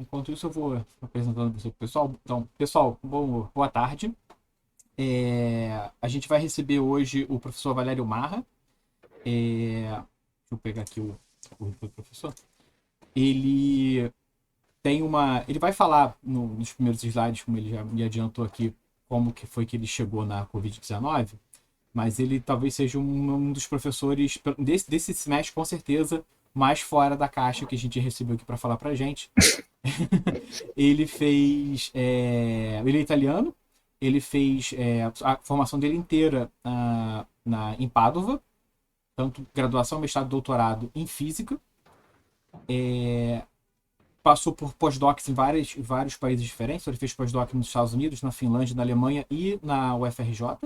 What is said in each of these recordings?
Enquanto isso, eu vou apresentando para o pessoal. Então, pessoal, boa tarde. A gente vai receber hoje o professor Valério Marra. Deixa eu pegar aqui o currículo do professor. Ele ele vai falar nos primeiros slides, como ele já me adiantou aqui, como que foi que ele chegou na Covid-19, mas ele talvez seja um dos professores desse semestre, com certeza, mais fora da caixa que a gente recebeu aqui para falar para a gente. Ele é italiano, ele fez a formação dele inteira em Padova, tanto graduação, mestrado, doutorado em física. Passou por pós-docs em vários países diferentes. Ele fez pós-doc nos Estados Unidos, na Finlândia, na Alemanha e na UFRJ.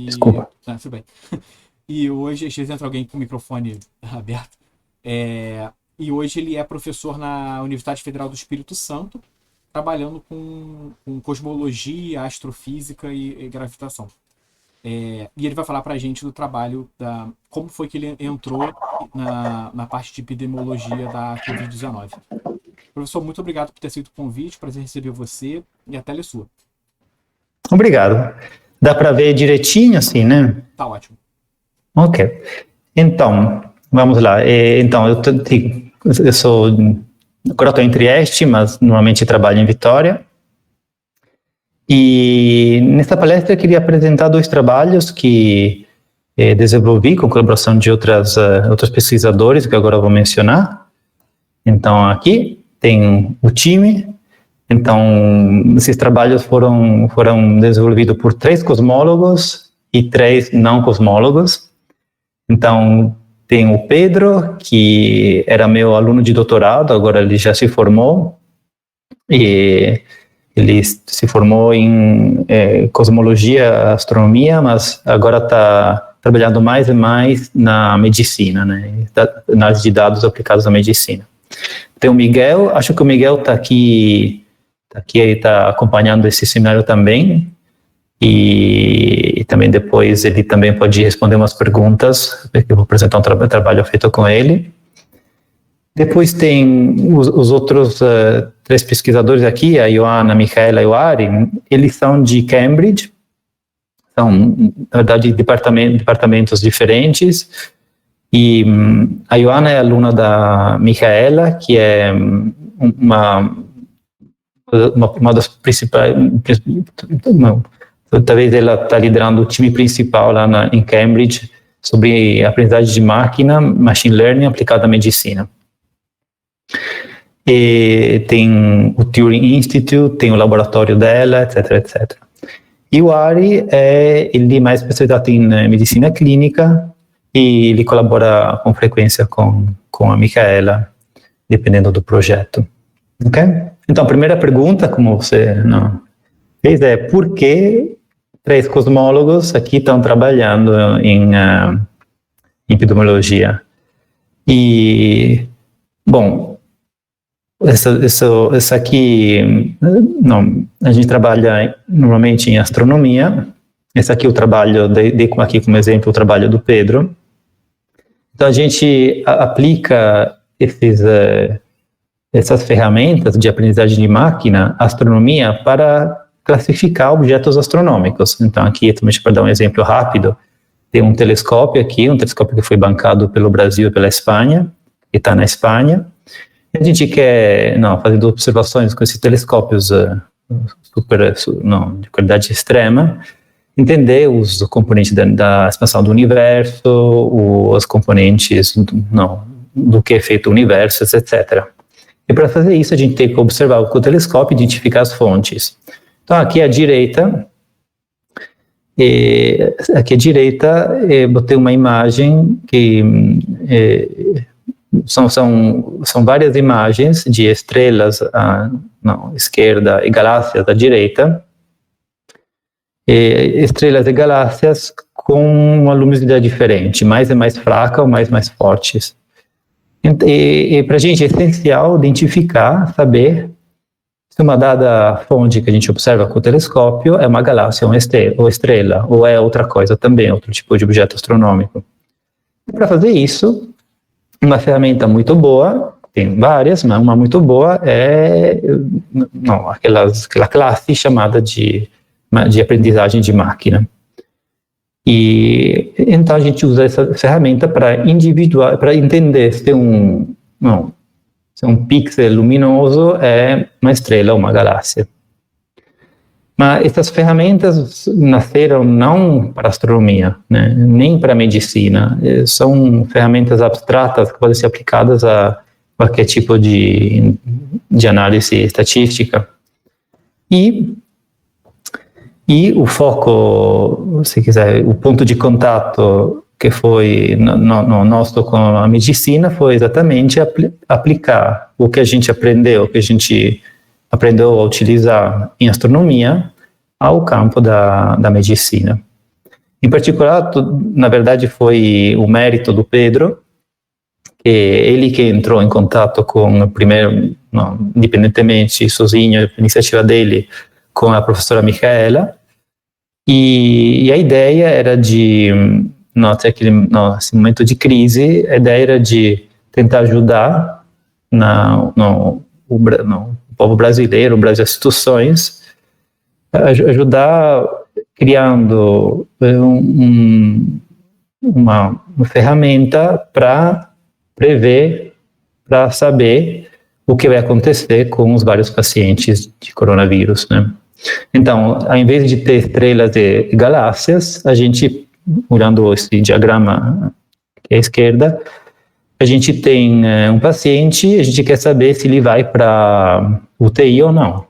Desculpa. Tudo bem. E hoje, às vezes entra alguém com o microfone aberto. E hoje ele é professor na Universidade Federal do Espírito Santo, trabalhando com cosmologia, astrofísica e gravitação. E ele vai falar para a gente do trabalho, como foi que ele entrou na parte de epidemiologia da Covid-19. Professor, muito obrigado por ter aceito o convite, prazer receber você, e a tela é sua. Obrigado. Dá para ver direitinho assim, né? Tá ótimo. Ok. Então, vamos lá. Agora estou em Trieste, mas normalmente trabalho em Vitória. E nessa palestra eu queria apresentar 2 trabalhos que desenvolvi com colaboração de outros pesquisadores, que agora eu vou mencionar. Então, aqui tem o time. Então, esses trabalhos foram desenvolvidos por 3 cosmólogos e 3 não cosmólogos. Então, tem o Pedro, que era meu aluno de doutorado, agora ele já se formou. E ele se formou em cosmologia, astronomia, mas agora está trabalhando mais e mais na medicina, né? Análise de dados aplicados à medicina. Tem o Miguel, acho que o Miguel está aqui, está acompanhando esse seminário também. E também depois ele também pode responder umas perguntas, porque eu vou apresentar um trabalho feito com ele. Depois tem os outros 3 pesquisadores aqui, a Ioana, a Michaela e o Ari. Eles são de Cambridge, são, na verdade, departamentos diferentes. E a Ioana é aluna da Michaela, que é uma das principais... Talvez ela está liderando o time principal lá em Cambridge sobre aprendizagem de máquina, machine learning aplicado à medicina. E tem o Turing Institute, tem o laboratório dela, etc, etc. E o Ari ele é mais especializado em medicina clínica e ele colabora com frequência com a Micaela, dependendo do projeto. Ok? Então, a primeira pergunta, como você fez, é por que 3 cosmólogos aqui estão trabalhando em epidemiologia? E, bom, essa aqui, a gente trabalha normalmente em astronomia. Esse aqui é o trabalho, dei aqui como exemplo o trabalho do Pedro. Então, a gente aplica essas ferramentas de aprendizagem de máquina, astronomia, para classificar objetos astronômicos. Então, aqui, também para dar um exemplo rápido, tem um telescópio aqui, um telescópio que foi bancado pelo Brasil e pela Espanha, que está na Espanha. E a gente quer, fazendo observações com esses telescópios de qualidade extrema, entender os componentes da expansão do universo, os componentes do que é feito o universo, etc. E para fazer isso, a gente tem que observar com o telescópio e identificar as fontes. Então, aqui à direita, botei uma imagem que são várias imagens de estrelas à esquerda e galáxias à direita. Estrelas e galáxias com uma luminosidade diferente, mais e mais fraca ou mais fortes. E para a gente é essencial identificar, saber se uma dada fonte que a gente observa com o telescópio é uma galáxia ou estrela, ou é outra coisa também, outro tipo de objeto astronômico. Para fazer isso, uma ferramenta muito boa, tem várias, mas uma muito boa é aquela classe chamada de aprendizagem de máquina. E então a gente usa essa ferramenta para entender se um pixel luminoso é uma estrela ou uma galáxia. Mas essas ferramentas nasceram não para astronomia, né, nem para medicina. São ferramentas abstratas que podem ser aplicadas a qualquer tipo de análise estatística. E o foco, se quiser, o ponto de contato que foi no nosso com a medicina foi exatamente aplicar o que a gente aprendeu, a utilizar em astronomia ao campo da medicina. Em particular, na verdade, foi o mérito do Pedro, ele que entrou em contato com, primeiro, independentemente, sozinho, iniciativa dele, com a professora Micaela, e a ideia era até nesse momento de crise, a ideia era de tentar ajudar o povo brasileiro, as instituições, ajudar criando uma ferramenta para prever, para saber o que vai acontecer com os vários pacientes de coronavírus, né? Então, ao invés de ter estrelas e galáxias, a gente, olhando esse diagrama aqui à esquerda, a gente tem um paciente, a gente quer saber se ele vai para UTI ou não,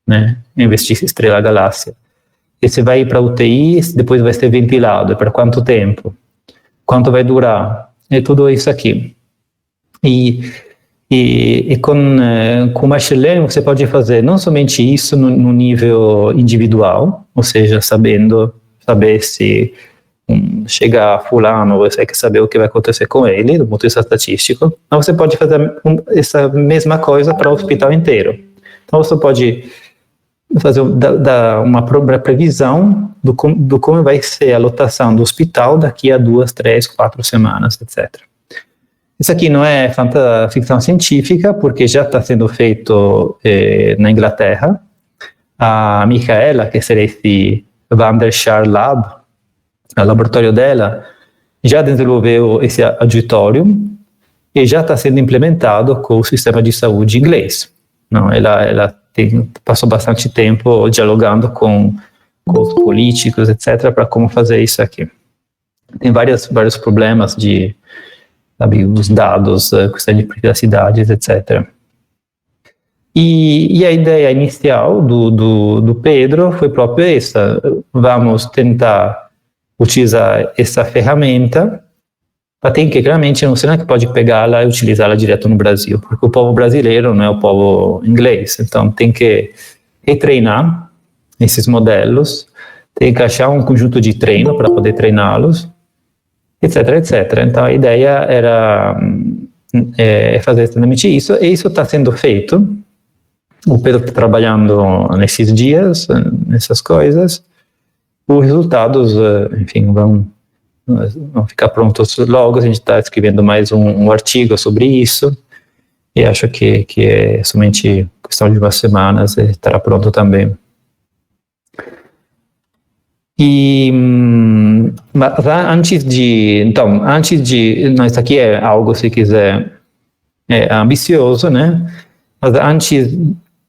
né? Em vez de estrela galáxia. E se vai para UTI, depois vai ser ventilado, para quanto tempo? Quanto vai durar? É tudo isso aqui. E com Machine Learning você pode fazer não somente isso no nível individual, ou seja, saber se chegar fulano, você quer saber o que vai acontecer com ele, do ponto de vista estatístico, mas você pode fazer essa mesma coisa para o hospital inteiro. Então você pode dar uma previsão do como vai ser a lotação do hospital daqui a 2, 3, 4 semanas, etc. Isso aqui não é ficção científica, porque já está sendo feito na Inglaterra. A Micaela, que será esse Van der Schaar Lab, o laboratório dela, já desenvolveu esse auditório e já está sendo implementado com o sistema de saúde inglês. Não, ela passou bastante tempo dialogando com os políticos, etc., para como fazer isso aqui. Tem vários problemas os dados, questão de privacidade, etc. E a ideia inicial do Pedro foi próprio essa: vamos tentar utilizar essa ferramenta, mas tem que, claramente, não será que pode pegá-la e utilizá-la direto no Brasil, porque o povo brasileiro não é o povo inglês, então tem que retreinar esses modelos, tem que achar um conjunto de treino para poder treiná-los, etc, etc. Então a ideia era fazer exatamente isso, e isso está sendo feito. O Pedro está trabalhando nesses dias, nessas coisas. Os resultados, enfim, vão ficar prontos logo. A gente está escrevendo mais um artigo sobre isso, e acho que é somente questão de umas semanas e estará pronto também. Mas antes de, isso aqui é algo, se quiser, ambicioso, né? Mas antes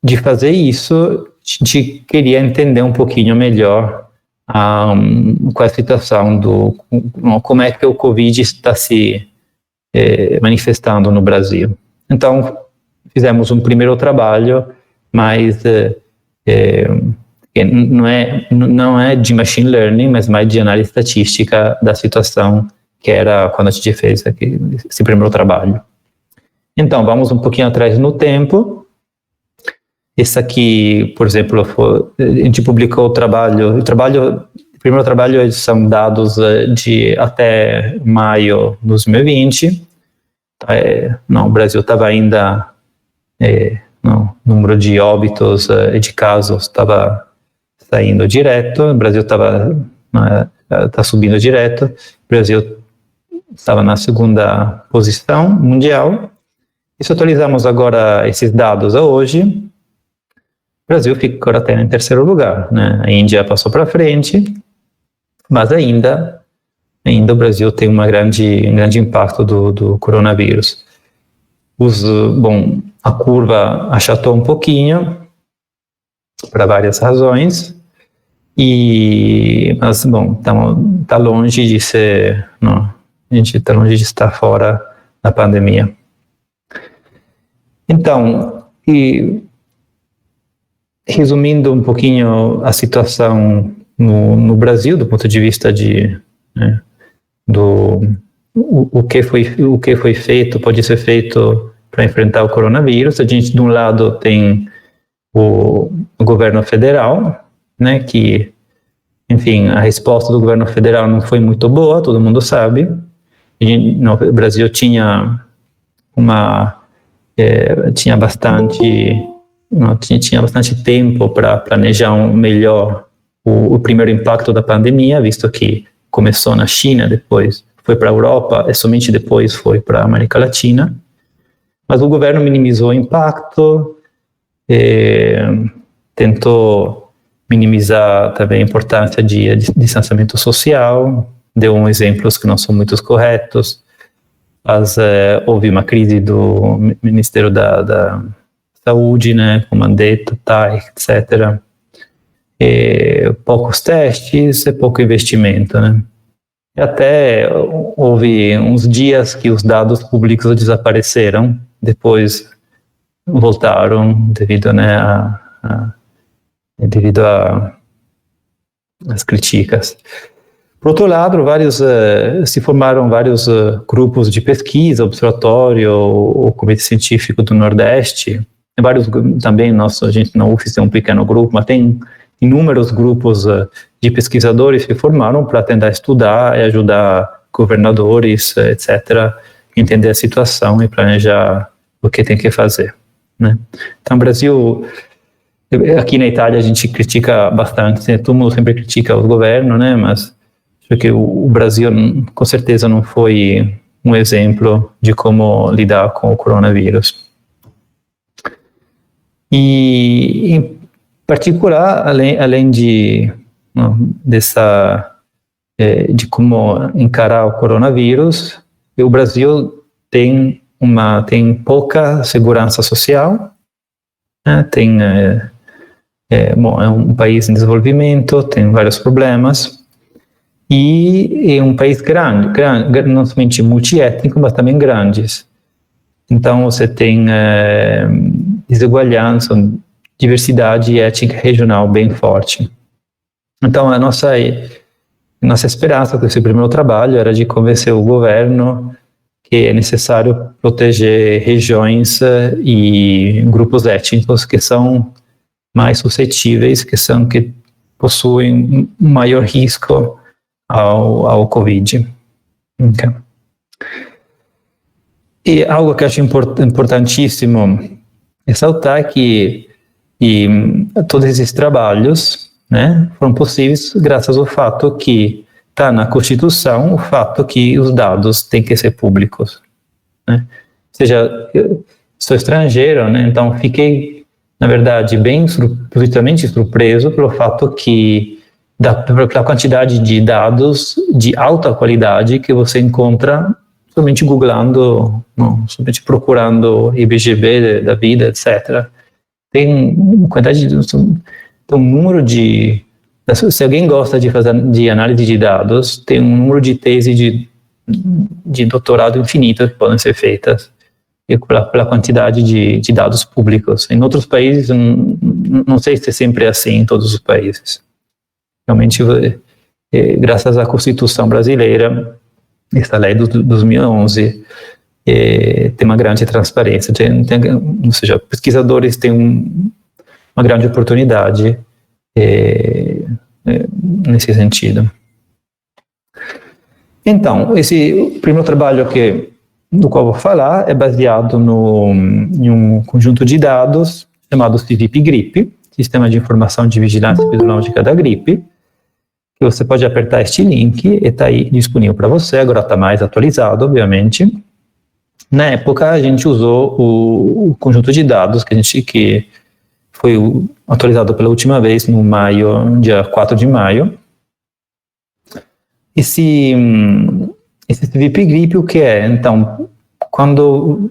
de fazer isso, a gente queria entender um pouquinho melhor qual é a situação como é que o Covid está se manifestando no Brasil. Então, fizemos um primeiro trabalho, mas não é de machine learning, mas mais de análise estatística da situação que era quando a gente fez esse primeiro trabalho. Então, vamos um pouquinho atrás no tempo. Esse aqui, por exemplo, a gente publicou o primeiro trabalho são dados de até maio de 2020. O Brasil estava ainda, o número de óbitos e de casos estava saindo direto, o Brasil está subindo direto, o Brasil estava na segunda posição mundial. E se atualizamos agora esses dados a hoje, o Brasil fica agora até em terceiro lugar, né? A Índia passou para frente, mas ainda o Brasil tem um grande impacto do coronavírus. A curva achatou um pouquinho, para várias razões, mas está longe de ser, não, a gente está longe de estar fora da pandemia. Então, resumindo um pouquinho a situação no Brasil, do ponto de vista o que foi feito, pode ser feito para enfrentar o coronavírus. A gente, de um lado, tem o governo federal, né, que, enfim, a resposta do governo federal não foi muito boa, todo mundo sabe. O Brasil tinha bastante tempo para planejar melhor o primeiro impacto da pandemia, visto que começou na China, depois foi para a Europa e somente depois foi para a América Latina. Mas o governo minimizou o impacto, tentou minimizar também a importância de distanciamento social, deu exemplos que não são muito corretos, mas houve uma crise do Ministério da Saúde, né, com Mandetta, etc. Poucos testes e pouco investimento, né. E até houve uns dias que os dados públicos desapareceram, depois voltaram devido, né, às críticas. Por outro lado, se formaram vários grupos de pesquisa, observatório, o Comitê Científico do Nordeste, vários também, a gente na UFES tem um pequeno grupo, mas tem inúmeros grupos de pesquisadores que formaram para tentar estudar e ajudar governadores, etc., a entender a situação e planejar o que tem que fazer, né? Então, o Brasil, aqui na Itália a gente critica bastante, né? Todo mundo sempre critica o governo, né? Mas acho que o Brasil com certeza não foi um exemplo de como lidar com o coronavírus. E em particular, além de como encarar o coronavírus, o Brasil tem pouca segurança social, né? É um país em desenvolvimento, tem vários problemas, e é um país grande, não somente multiétnico, mas também grandes. Então você tem desigualdade, diversidade étnica regional bem forte. Então a nossa esperança com esse primeiro trabalho era de convencer o governo que é necessário proteger regiões e grupos étnicos que são mais suscetíveis, que possuem um maior risco ao Covid. Okay. E algo que eu acho importantíssimo ressaltar é que todos esses trabalhos, né, foram possíveis graças ao fato que está na Constituição o fato que os dados têm que ser públicos, né? Ou seja, eu sou estrangeiro, né, então fiquei, na verdade, positivamente surpreso pelo fato que pela quantidade de dados de alta qualidade que você encontra somente googlando, somente procurando IBGB da vida, etc. Tem uma quantidade tem um número se alguém gosta de análise de dados, tem um número de teses de doutorado infinito que podem ser feitas pela quantidade de dados públicos. Em outros países, não sei se é sempre assim em todos os países. Realmente, graças à Constituição brasileira, esta lei de 2011 tem uma grande transparência, ou seja, pesquisadores têm uma grande oportunidade nesse sentido. Então, esse primeiro trabalho do qual vou falar é baseado em um conjunto de dados chamado CIVIP-GRIP, Sistema de Informação de Vigilância Epidemiológica da Gripe, que você pode apertar este link e está aí disponível para você. Agora está mais atualizado, obviamente. Na época, a gente usou o conjunto de dados que foi atualizado pela última vez no dia 4 de maio. Esse CVP-GRIP, o que é? Então, quando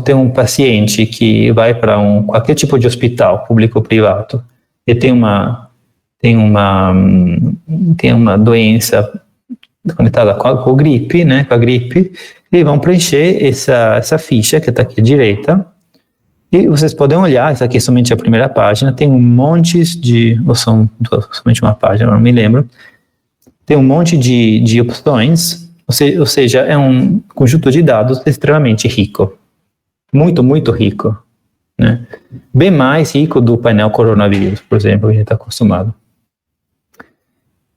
tem um paciente que vai para qualquer tipo de hospital, público ou privado, e tem uma doença conectada com a gripe, né? Com a gripe, eles vão preencher essa ficha que está aqui à direita. E vocês podem olhar, essa aqui é somente a primeira página, tem um monte ou são somente uma página, não me lembro. Tem um monte de opções, ou seja, é um conjunto de dados extremamente rico. Muito, muito rico. Né? Bem mais rico do painel coronavírus, por exemplo, que a gente está acostumado.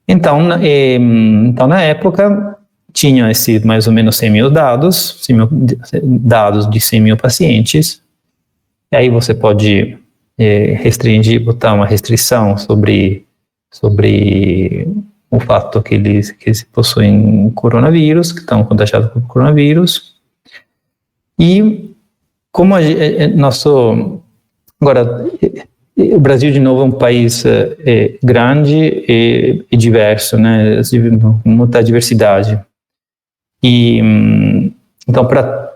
Então, na época, tinha mais ou menos 100 mil dados, de 100 mil pacientes. E aí você pode botar uma restrição sobre o fato que eles possuem coronavírus, que estão contagiados com coronavírus. E como agora, o Brasil, de novo, é um país grande e diverso, né, com muita diversidade. E, então, para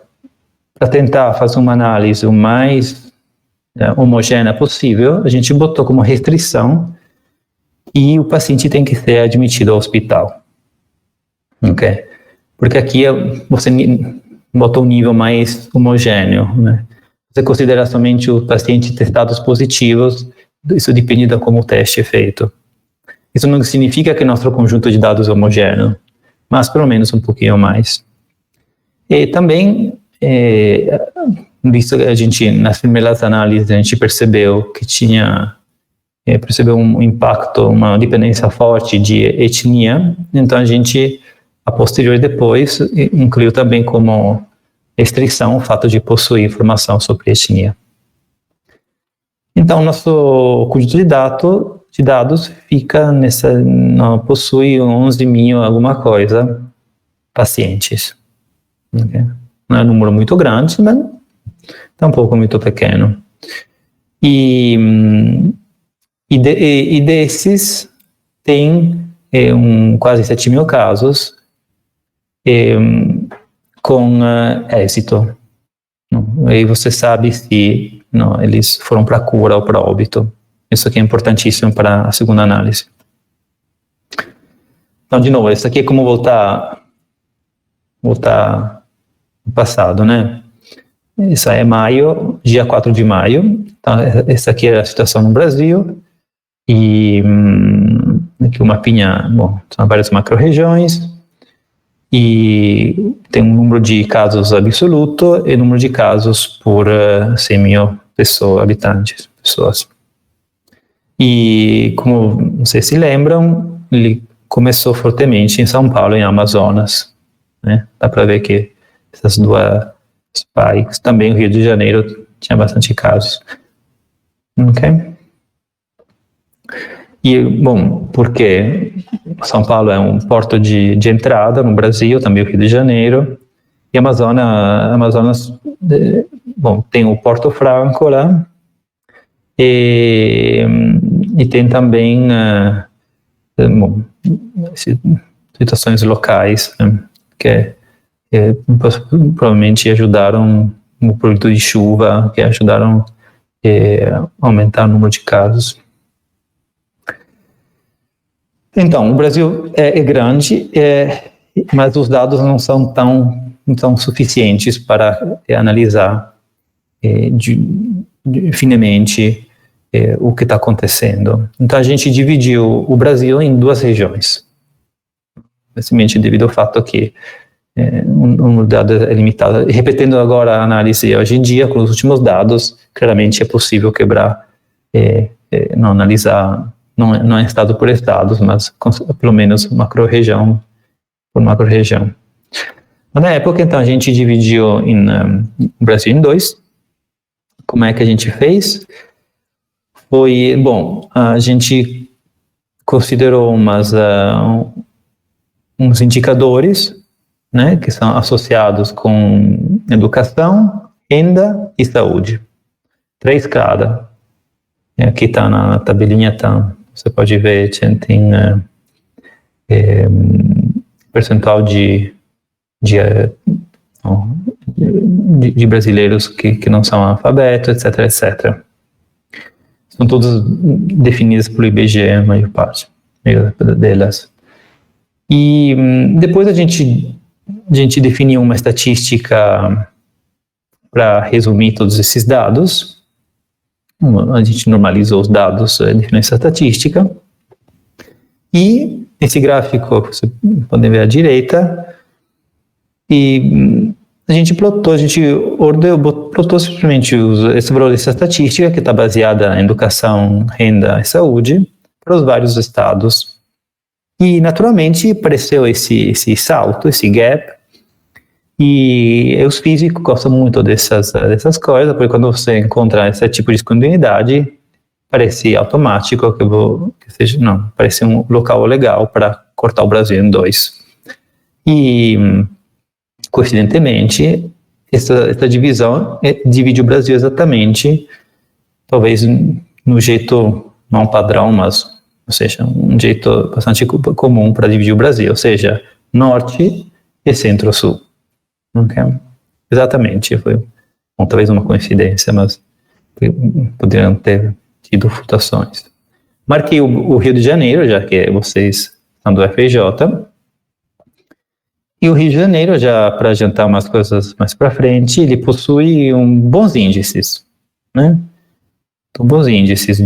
tentar fazer uma análise o mais homogênea possível, a gente botou como restrição que o paciente tem que ser admitido ao hospital. Ok? Porque aqui você botou um nível mais homogêneo, né? Você considera somente os pacientes testados positivos, isso depende de como o teste é feito. Isso não significa que nosso conjunto de dados é homogêneo, mas pelo menos um pouquinho mais. E também, visto que nas primeiras análises, a gente percebeu que percebeu um impacto, uma dependência forte de etnia, então a gente, a posteriori depois, incluiu também como restrição o fato de possuir informação sobre etnia. Então, nosso conjunto de dados fica possui 11 mil alguma coisa pacientes. Okay? Não é um número muito grande, mas tampouco muito pequeno. E desses, tem quase 7 mil casos com êxito. Aí você sabe se eles foram para cura ou para óbito. Isso aqui é importantíssimo para a segunda análise. Então, de novo, isso aqui é como voltar no passado, né? Isso aí é maio, dia 4 de maio. Então, essa aqui é a situação no Brasil. E aqui o mapinha, são várias macro-regiões. E tem um número de casos absoluto e número de casos por 100 mil pessoas. E, como vocês se lembram, ele começou fortemente em São Paulo, em Amazonas. Né? Dá para ver que essas duas spikes, também o Rio de Janeiro tinha bastante casos. Ok? E, porque São Paulo é um porto de entrada no Brasil, também o Rio de Janeiro, e Amazonas, tem o Porto Franco lá, e tem também situações locais, né, que provavelmente ajudaram no período de chuva, que ajudaram a aumentar o número de casos. Então, o Brasil é grande, mas os dados não são tão suficientes para analisar finamente o que está acontecendo. Então, a gente dividiu o Brasil em duas regiões, basicamente devido ao fato que o número de dados é limitado. E repetindo agora a análise hoje em dia, com os últimos dados, claramente é possível quebrar, não analisar, não é estado por estados, mas pelo menos macro-região por macro-região. Na época, então, a gente dividiu o Brasil em dois. Como é que a gente fez? A gente considerou uns indicadores, né, que são associados com educação, renda e saúde. 3 cada. E aqui está na tabelinha, você pode ver, tem percentual de brasileiros que não são analfabetos, etc, etc. São todas definidas pelo IBGE, a maior parte delas. E depois a gente definiu uma estatística para resumir todos esses dados. A gente normalizou os dados, definiu essa estatística. E esse gráfico, você pode ver à direita, e a gente plotou simplesmente esse valor dessa estatística, que está baseada em educação, renda e saúde, para os vários estados. E, naturalmente, apareceu esse salto, esse gap, e os físicos gostam muito dessas coisas, porque quando você encontra esse tipo de descontinuidade, parece automático parece um local legal para cortar o Brasil em 2. E, coincidentemente, essa divisão divide o Brasil exatamente, talvez no jeito não padrão, mas, ou seja, um jeito bastante comum para dividir o Brasil, ou seja, norte e centro-sul. Okay? Exatamente, foi talvez uma coincidência, mas poderiam ter tido flutuações. Marquei o Rio de Janeiro, já que vocês são do FJ. E o Rio de Janeiro, já para adiantar umas coisas mais para frente, ele possui bons índices, né? Então, bons índices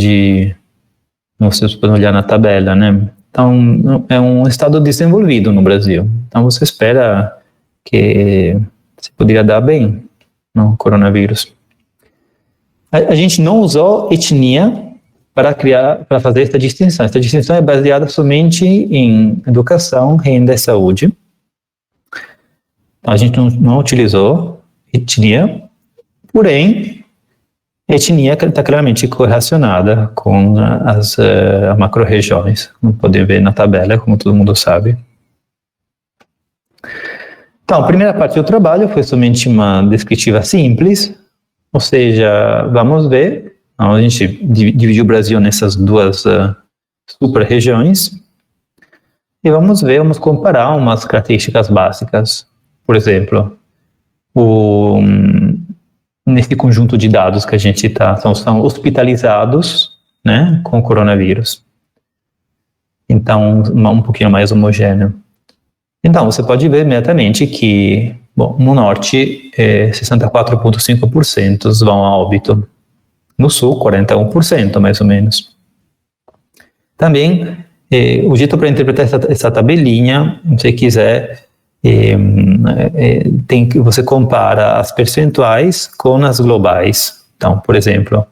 vocês podem olhar na tabela, né? Então, é um estado desenvolvido no Brasil. Então, você espera que se poderia dar bem no coronavírus. A gente não usou etnia para fazer essa distinção. Essa distinção é baseada somente em educação, renda e saúde. A gente não utilizou etnia, porém, a etnia está claramente correlacionada com as macro-regiões, como podem ver na tabela, como todo mundo sabe. Então, a primeira parte do trabalho foi somente uma descritiva simples, ou seja, vamos ver, a gente dividiu o Brasil nessas 2 super-regiões, e vamos comparar umas características básicas. Por exemplo, nesse conjunto de dados que a gente são hospitalizados, né, com o coronavírus. Então, um pouquinho mais homogêneo. Então, você pode ver imediatamente que, no norte, 64,5% vão a óbito. No sul, 41%, mais ou menos. Também, o jeito para interpretar essa tabelinha, se você quiser, você compara as percentuais com as globais. Então, por exemplo,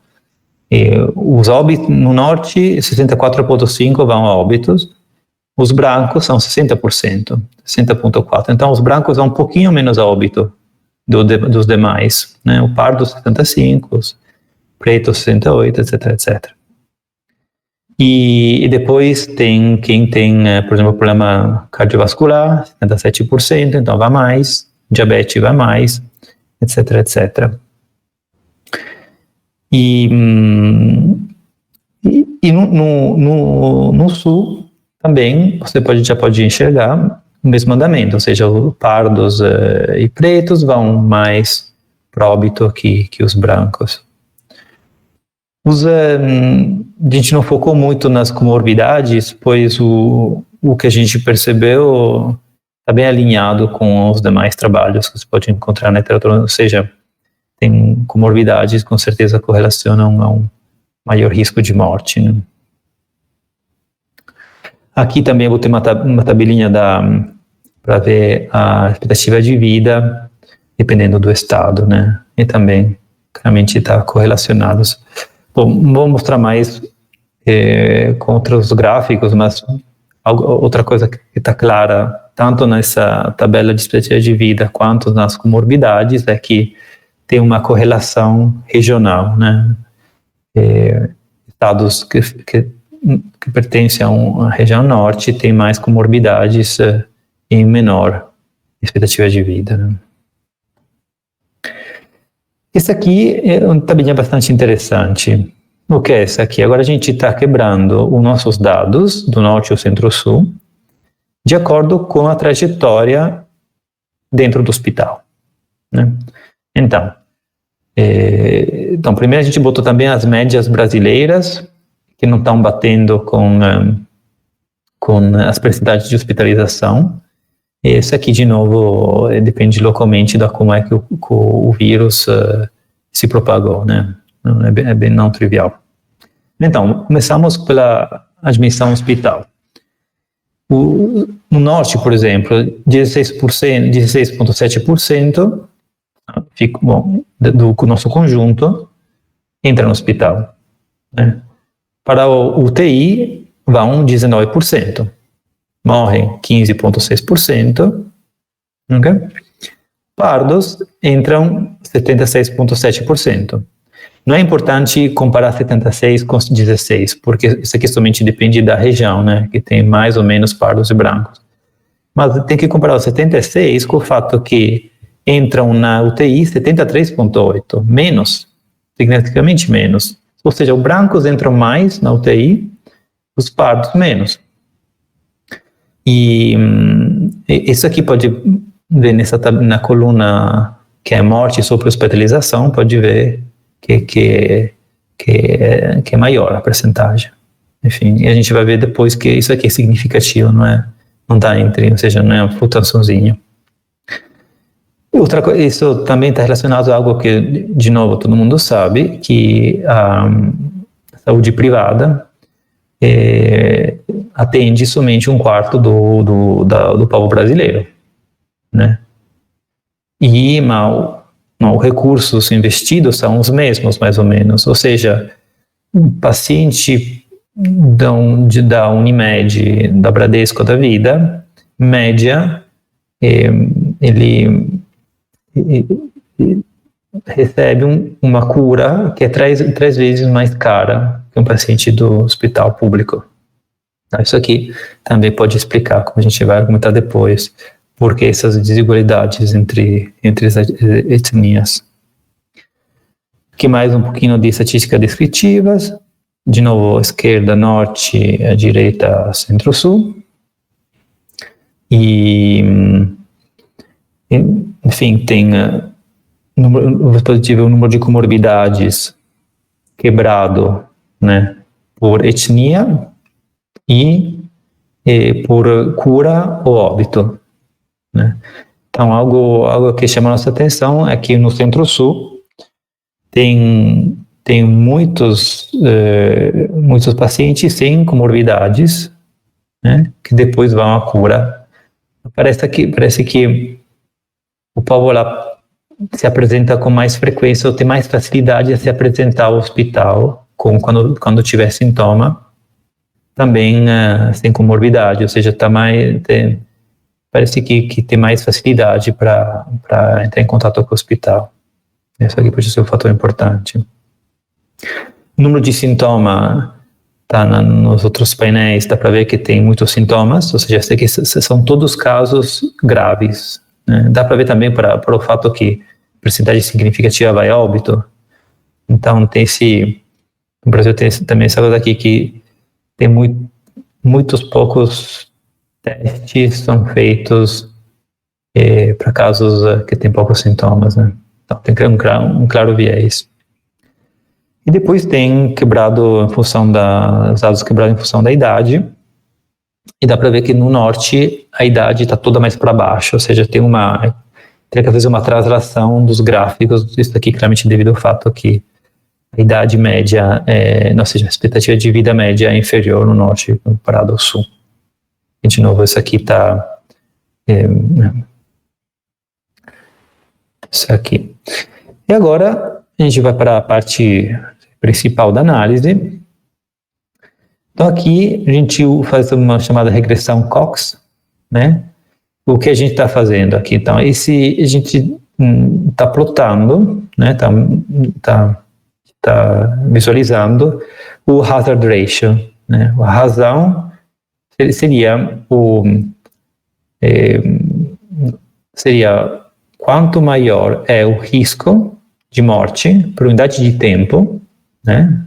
os óbitos no norte, 64,5% vão a óbitos, os brancos são 60%, 60,4%. Então, os brancos vão um pouquinho menos a óbito dos demais, né? O pardo, 65%, os pretos, 68%, etc, etc. E depois tem quem tem, por exemplo, problema cardiovascular, 77%, então vai mais, diabetes vai mais, etc, etc. E no sul também você já pode enxergar o mesmo andamento, ou seja, os pardos e pretos vão mais para óbito que os brancos. A gente não focou muito nas comorbidades, pois o que a gente percebeu está bem alinhado com os demais trabalhos que você pode encontrar na literatura, ou seja, tem comorbidades que com certeza correlacionam a um maior risco de morte, né? Aqui também eu vou ter uma tabelinha para ver a expectativa de vida, dependendo do estado, né? E também, claramente, está correlacionados. Bom, vou mostrar mais com outros gráficos, mas outra coisa que está clara, tanto nessa tabela de expectativa de vida quanto nas comorbidades, é que tem uma correlação regional, né? Estados que que pertencem a uma região norte têm mais comorbidades e menor expectativa de vida, né? Esse aqui também é bastante interessante. O que é esse aqui? Agora a gente está quebrando os nossos dados do norte e o centro-sul de acordo com a trajetória dentro do hospital, né? Então, primeiro a gente botou também as médias brasileiras, que não estão batendo com as precisidades de hospitalização. Esse aqui, de novo, depende localmente de como é que o vírus se propagou, né? É bem não trivial. Então, começamos pela admissão hospital. No norte, por exemplo, 16,7% do nosso conjunto entra no hospital, né? Para o UTI, vão 19%. Morrem 15,6%. Okay? Pardos entram 76,7%. Não é importante comparar 76 com 16, porque isso aqui somente depende da região, né? Que tem mais ou menos pardos e brancos. Mas tem que comparar o 76 com o fato que entram na UTI 73,8%, menos, significativamente menos. Ou seja, os brancos entram mais na UTI, os pardos menos. E isso aqui pode ver na coluna que é morte sobre hospitalização, pode ver que é maior a percentagem. Enfim, e a gente vai ver depois que isso aqui é significativo, não está entre, ou seja, não é uma flutuaçãozinha. Outra coisa, isso também está relacionado a algo que, de novo, todo mundo sabe, que a saúde privada atende somente 1/4 do povo brasileiro, né? E os recursos investidos são os mesmos, mais ou menos. Ou seja, um paciente da Unimed, da Bradesco da vida, média, ele recebe uma cura que é três vezes mais cara que um paciente do hospital público. Isso aqui também pode explicar, como a gente vai argumentar depois, por que essas desigualdades entre as etnias. Aqui mais um pouquinho de estatísticas descritivas. De novo, a esquerda, norte, a direita, centro-sul. E, enfim, tem o número de comorbidades quebrado, né, por etnia e por cura ou óbito, né? Então, algo que chama a nossa atenção é que no Centro-Sul tem muitos pacientes sem comorbidades, né, que depois vão à cura. Parece que o povo lá se apresenta com mais frequência ou tem mais facilidade a se apresentar ao hospital quando tiver sintoma, também sem comorbidade, ou seja, parece que tem mais facilidade para entrar em contato com o hospital. Isso aqui pode ser um fator importante. O número de sintomas está nos outros painéis, dá para ver que tem muitos sintomas, ou seja, são todos casos graves, né? Dá para ver também para o fato que a percentagem significativa vai a óbito. Então, no Brasil tem também essa coisa aqui que tem muitos poucos testes são feitos para casos que tem poucos sintomas, né? Então, tem um claro viés. E depois tem quebrado em função os dados quebrados em função da idade. E dá para ver que no norte a idade está toda mais para baixo, ou seja, tem que fazer uma translação dos gráficos. Isso aqui claramente devido ao fato que a idade média, ou seja, a expectativa de vida média é inferior no norte comparado ao sul. E de novo, isso aqui está... isso aqui. E agora a gente vai para a parte principal da análise. Então aqui a gente faz uma chamada regressão Cox, né? O que a gente está fazendo aqui? Então, a gente está plotando, né? Tá visualizando o hazard ratio, né? A razão seria quanto maior é o risco de morte por unidade de tempo, né?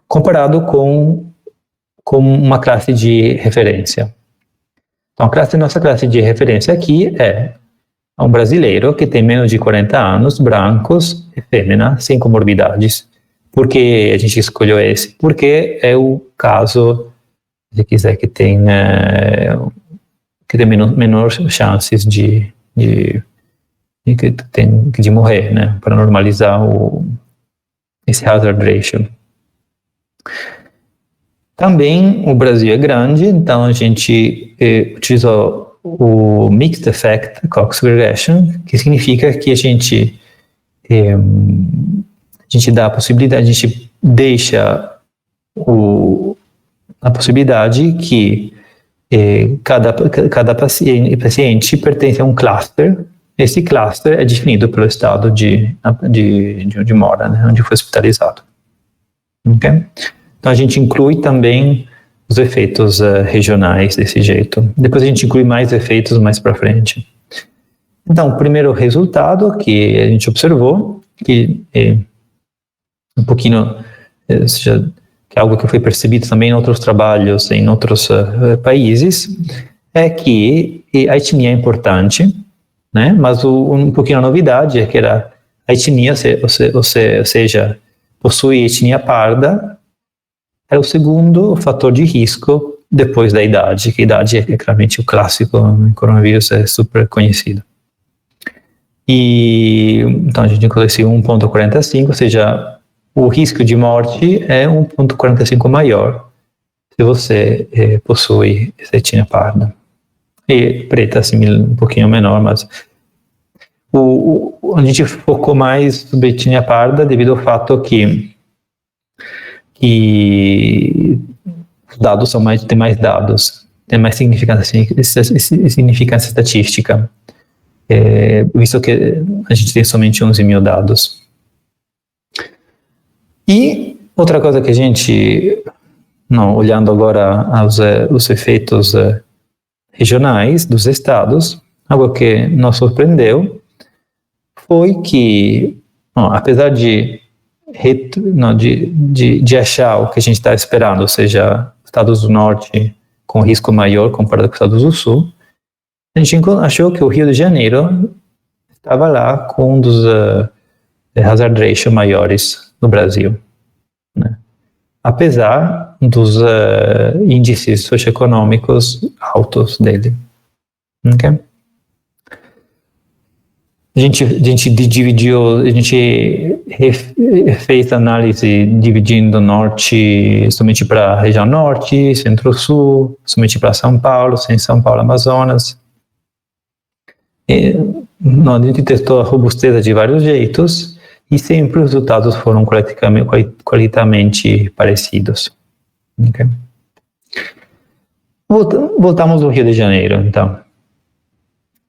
Comparado com uma classe de referência. Então, nossa classe de referência aqui é um brasileiro que tem menos de 40 anos, brancos e fêmea, sem comorbidades. Por que a gente escolheu esse? Porque é o caso, se quiser, que tem menor chances de morrer, né? Para normalizar esse hazard ratio. Também o Brasil é grande, então a gente utilizou o Mixed Effect Cox Regression, que significa que a gente dá a possibilidade, a gente deixa a possibilidade que cada paciente pertence a um cluster. Esse cluster é definido pelo estado de onde mora, né, onde foi hospitalizado. Okay? Então a gente inclui também os efeitos regionais desse jeito. Depois a gente inclui mais efeitos mais para frente. Então, o primeiro resultado que a gente observou, que é um pouquinho, que é algo que foi percebido também em outros trabalhos, em outros países, é que a etnia é importante, né? Mas um pouquinho a novidade é que a etnia, ou seja, possui etnia parda, é o segundo fator de risco depois da idade, que a idade é claramente o clássico no coronavírus, é super conhecido. Então a gente inclui esse 1,45, ou seja, o risco de morte é 1,45 maior se você possui essa etnia parda. E preta, assim, um pouquinho menor, mas a gente focou mais sobre a etnia parda devido ao fato que os dados tem mais dados, tem mais significância estatística, visto que a gente tem somente 11 mil dados. E outra coisa que a gente, olhando agora os efeitos regionais dos estados, algo que nos surpreendeu foi que, apesar de achar o que a gente está esperando, ou seja, estados do norte com risco maior comparado com os estados do sul, a gente achou que o Rio de Janeiro estava lá com um dos hazard ratio maiores no Brasil, né? Apesar dos índices socioeconômicos altos dele. Okay? A gente fez análise dividindo norte somente para a região norte, centro-sul, somente para São Paulo, sem São Paulo, Amazonas. A gente testou a robustez de vários jeitos e sempre os resultados foram qualitativamente parecidos. Okay? Voltamos ao Rio de Janeiro, então.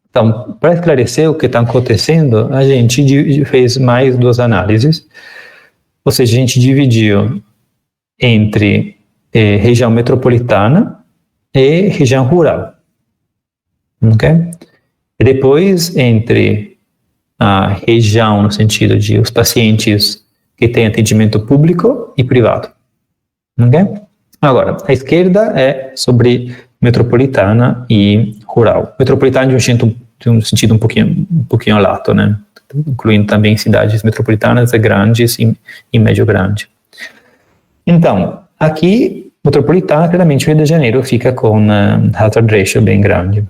Então, para esclarecer o que está acontecendo, a gente fez mais duas análises, ou seja, a gente dividiu entre região metropolitana e região rural, ok? E depois entre a região, no sentido de os pacientes que têm atendimento público e privado, ok? Agora, a esquerda é sobre metropolitana e rural. Metropolitana de um sentido um pouquinho lato, né? Incluindo também cidades metropolitanas grandes e médio grande. Então, aqui, metropolitana, claramente o Rio de Janeiro fica com hazard ratio bem grande.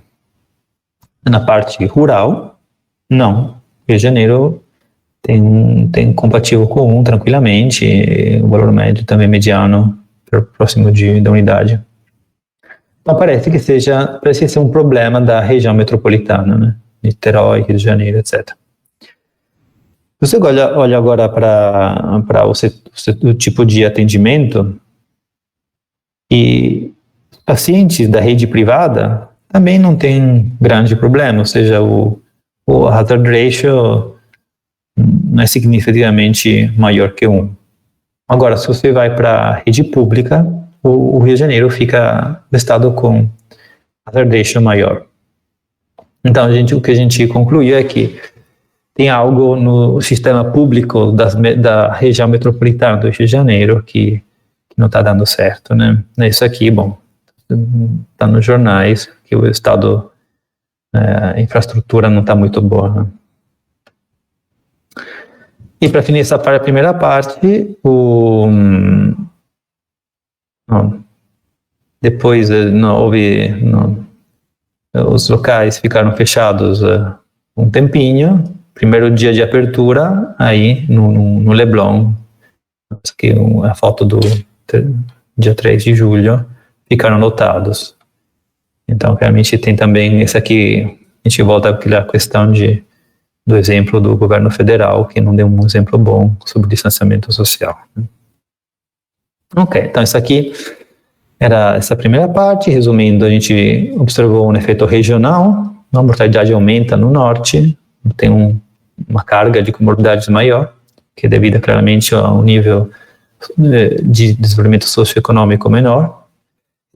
Na parte rural, não. Rio de Janeiro tem compatível com 1 tranquilamente, o valor médio também mediano, próximo da unidade. Então parece ser um problema da região metropolitana, né? Niterói, Rio de Janeiro, etc. Você olha agora para o tipo de atendimento, e pacientes da rede privada também não tem grande problema, ou seja, o hazard ratio não é significativamente maior que 1. Agora, se você vai para a rede pública, o Rio de Janeiro fica o estado com hazard ratio maior. Então, o que a gente concluiu é que tem algo no sistema público da região metropolitana do Rio de Janeiro que não está dando certo, né? Isso aqui, bom, está nos jornais que o estado, a infraestrutura não está muito boa, né? E para finalizar a primeira parte, depois os locais ficaram fechados um tempinho. Primeiro dia de abertura, aí no Leblon, aqui a foto do dia 3 de julho, ficaram lotados. Então, realmente tem também esse aqui, a gente volta àquela questão do exemplo do governo federal, que não deu um exemplo bom sobre distanciamento social. Ok, então isso aqui era essa primeira parte. Resumindo, a gente observou um efeito regional, a mortalidade aumenta no norte, tem uma carga de comorbidades maior, que é devida claramente a um nível de desenvolvimento socioeconômico menor.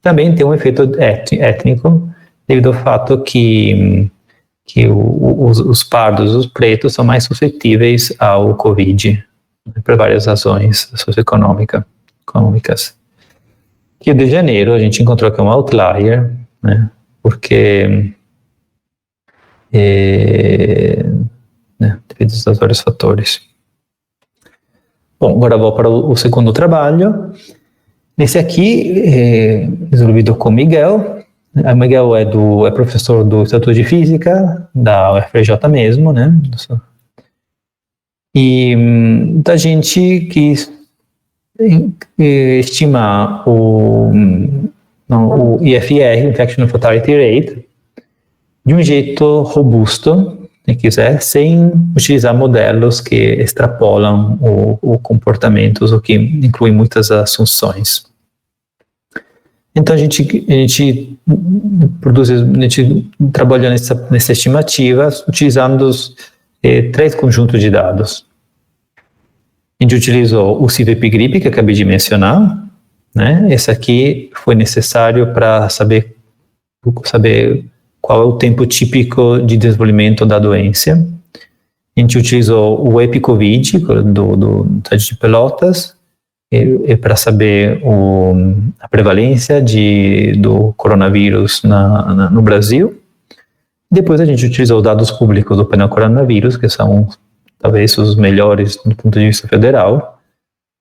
Também tem um efeito étnico, devido ao fato que os pardos, os pretos, são mais suscetíveis ao Covid, por várias razões socioeconômicas. Rio de Janeiro, a gente encontrou que é um outlier, né, porque devido aos vários fatores. Bom, agora vou para o segundo trabalho. Nesse aqui, desenvolvido com Miguel. O Miguel é professor do Instituto de Física, da UFRJ mesmo, né? E da gente quis estimar o IFR, Infection Fatality Rate, de um jeito robusto, se quiser, sem utilizar modelos que extrapolam o comportamentos, o que inclui muitas assunções. Então a gente trabalhou nessa estimativa utilizando três conjuntos de dados. A gente utilizou o CVP Grip, que eu acabei de mencionar, né? Esse aqui foi necessário para saber qual é o tempo típico de desenvolvimento da doença. A gente utilizou o EpiCovid, do TED de Pelotas, para saber a prevalência do coronavírus no Brasil. Depois a gente utilizou dados públicos do painel coronavírus, que são talvez os melhores do ponto de vista federal,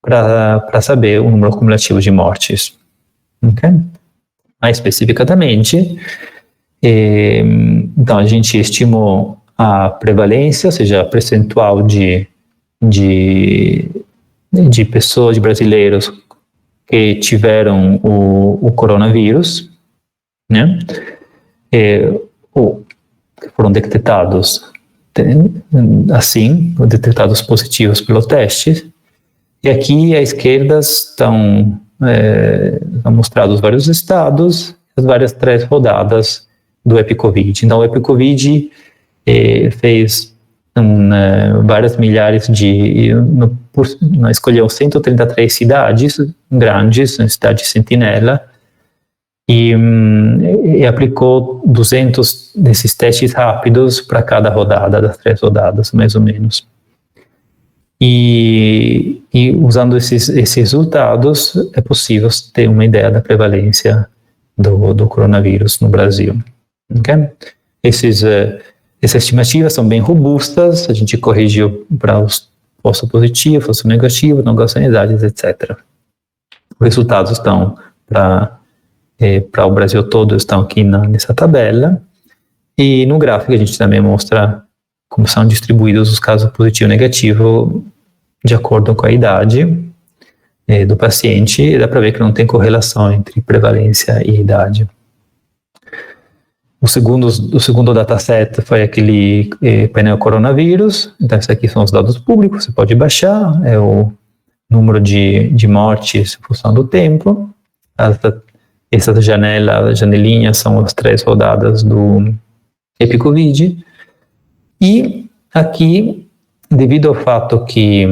para saber o número cumulativo de mortes. Okay? Mais especificamente, então a gente estimou a prevalência, ou seja, a percentual de pessoas, de brasileiros que tiveram o coronavírus, né? Que foram detectados assim, detectados positivos pelo teste. E aqui à esquerda estão mostrados vários estados, as várias 3 rodadas do EpiCovid. Então o EpiCovid fez várias milhares escolheu 133 cidades grandes, cidade sentinela, e aplicou 200 desses testes rápidos para cada rodada, das 3 rodadas, mais ou menos. E usando esses resultados, é possível ter uma ideia da prevalência do coronavírus no Brasil. Okay? Essas estimativas são bem robustas, a gente corrigiu para os falso positivo, falso negativo, não sanidades, etc. Os resultados estão para o Brasil todo, estão aqui nessa tabela, e no gráfico a gente também mostra como são distribuídos os casos positivo e negativo de acordo com a idade do paciente, e dá para ver que não tem correlação entre prevalência e idade. O segundo dataset foi aquele painel coronavírus. Então, esses aqui são os dados públicos, você pode baixar, é o número de mortes em função do tempo. Essas janelinhas são as 3 rodadas do EpiCovid. E aqui, devido ao fato que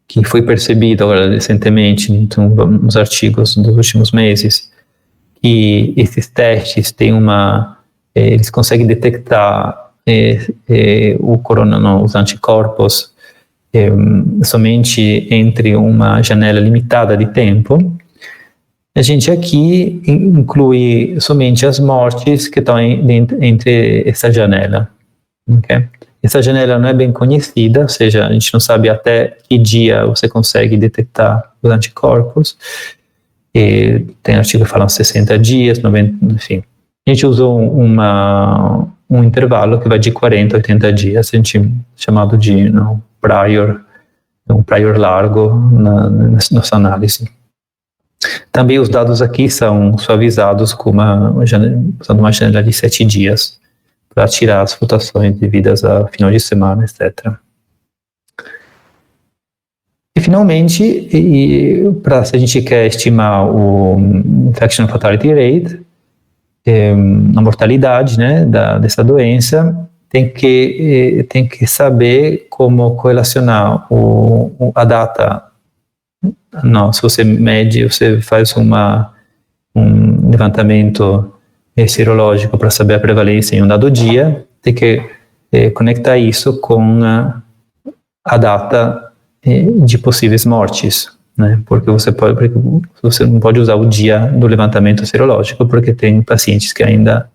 que foi percebido agora recentemente nos artigos dos últimos meses, que esses testes têm eles conseguem detectar o os anticorpos somente entre uma janela limitada de tempo. A gente aqui inclui somente as mortes que estão entre essa janela. Okay? Essa janela não é bem conhecida, ou seja, a gente não sabe até que dia você consegue detectar os anticorpos. E tem artigos que falam 60 dias, 90, enfim. A gente usou um intervalo que vai de 40 a 80 dias, a gente chamado de um prior largo na nossa análise. Também os dados aqui são suavizados usando uma janela de 7 dias para tirar as flutuações devidas a final de semana, etc. E finalmente, se a gente quer estimar o infection fatality rate, a mortalidade, né, dessa doença, tem que saber como correlacionar a data. Não, se você mede, você faz um levantamento serológico para saber a prevalência em um dado dia, tem que conectar isso com a data de possíveis mortes, né? Porque você não pode usar o dia do levantamento serológico, porque tem pacientes que ainda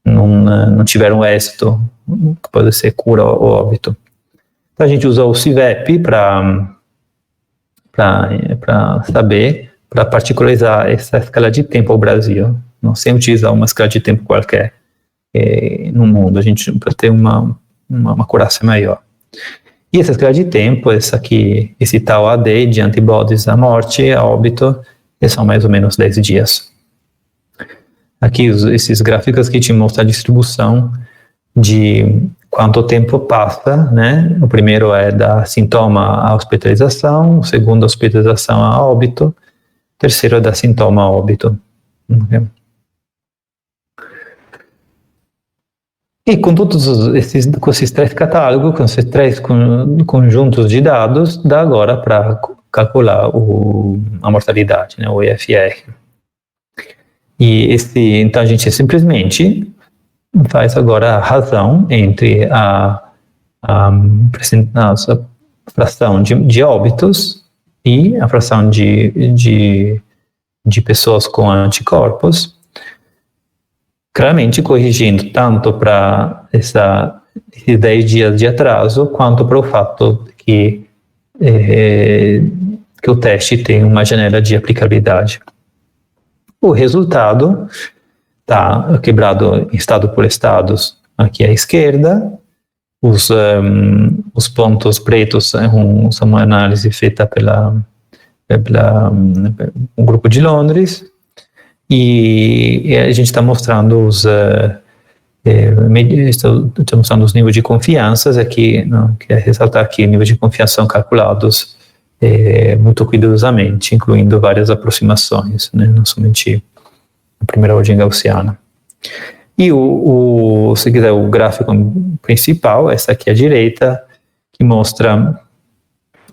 não tiveram êxito, que pode ser cura ou óbito. Então a gente usou o CIVEP para saber, para particularizar essa escala de tempo ao Brasil, não sem utilizar uma escala de tempo qualquer no mundo, a gente para ter uma acurácia maior. E essa escala de tempo, esse tal AD de antibodies à morte, a óbito, são mais ou menos 10 dias. Aqui esses gráficos que te mostram a distribuição de quanto tempo passa, né? O primeiro é da sintoma à hospitalização, o segundo, hospitalização a óbito, o terceiro é da sintoma a óbito. Okay? E com todos esses três catálogos, com esses três conjuntos de dados, dá agora para calcular a mortalidade, né? O EFR. E então a gente simplesmente faz agora a razão entre a fração de óbitos e a fração de pessoas com anticorpos, claramente corrigindo tanto para esses 10 dias de atraso, quanto para o fato que o teste tem uma janela de aplicabilidade. O resultado está quebrado estado por estados aqui à esquerda. Os pontos pretos são uma análise feita pelo grupo de Londres, e a gente está mostrando mostrando os níveis de confiança. Aqui, quero ressaltar que níveis de confiança são calculados muito cuidadosamente, incluindo várias aproximações, né, não somente a primeira ordem gaussiana. E se quiser, o gráfico principal, essa aqui à direita, que mostra